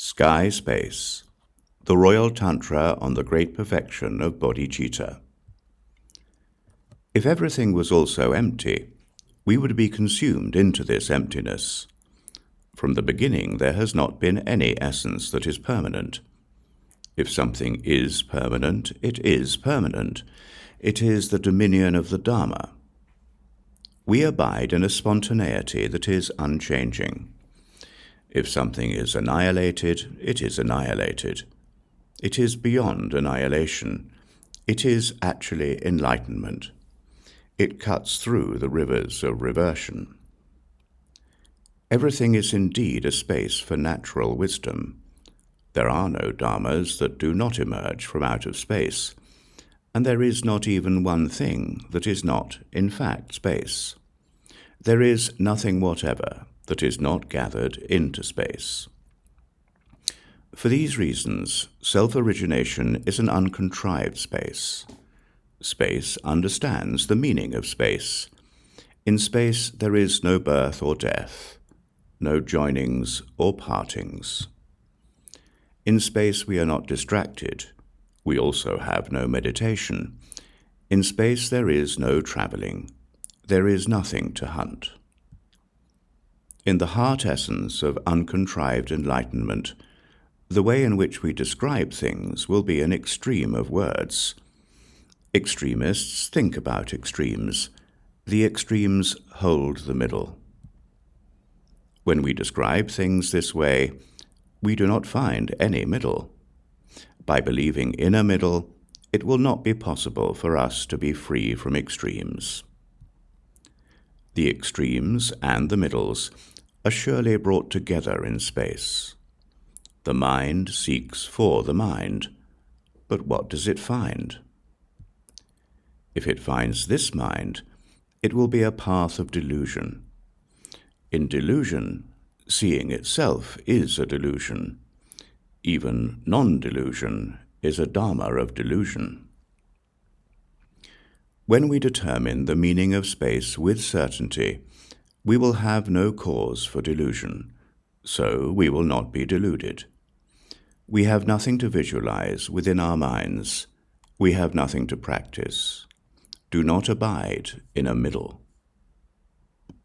Sky Space, the Royal Tantra on the Great Perfection of Bodhicitta. If everything was also empty, we would be consumed into this emptiness. From the beginning there has not been any essence that is permanent. If something is permanent, it is permanent. It is the dominion of the Dharma. We abide in a spontaneity that is unchanging. If something is annihilated, it is annihilated. It is beyond annihilation. It is actually enlightenment. It cuts through the rivers of reversion. Everything is indeed a space for natural wisdom. There are no dharmas that do not emerge from out of space, and there is not even one thing that is not, in fact, space. There is nothing whatever that is not gathered into space. For these reasons, self-origination is an uncontrived space. Space understands the meaning of space. In space there is no birth or death, no joinings or partings. In space we are not distracted. We also have no meditation. In space there is no travelling. There is nothing to hunt. In the heart essence of uncontrived enlightenment, the way in which we describe things will be an extreme of words. Extremists think about extremes. The extremes hold the middle. When we describe things this way, we do not find any middle. By believing in a middle, it will not be possible for us to be free from extremes. The extremes and the middles are surely brought together in space. The mind seeks for the mind, but what does it find? If it finds this mind, it will be a path of delusion. In delusion, seeing itself is a delusion. Even non-delusion is a dharma of delusion. When we determine the meaning of space with certainty, we will have no cause for delusion, so we will not be deluded. We have nothing to visualize within our minds. We have nothing to practice. Do not abide in a middle.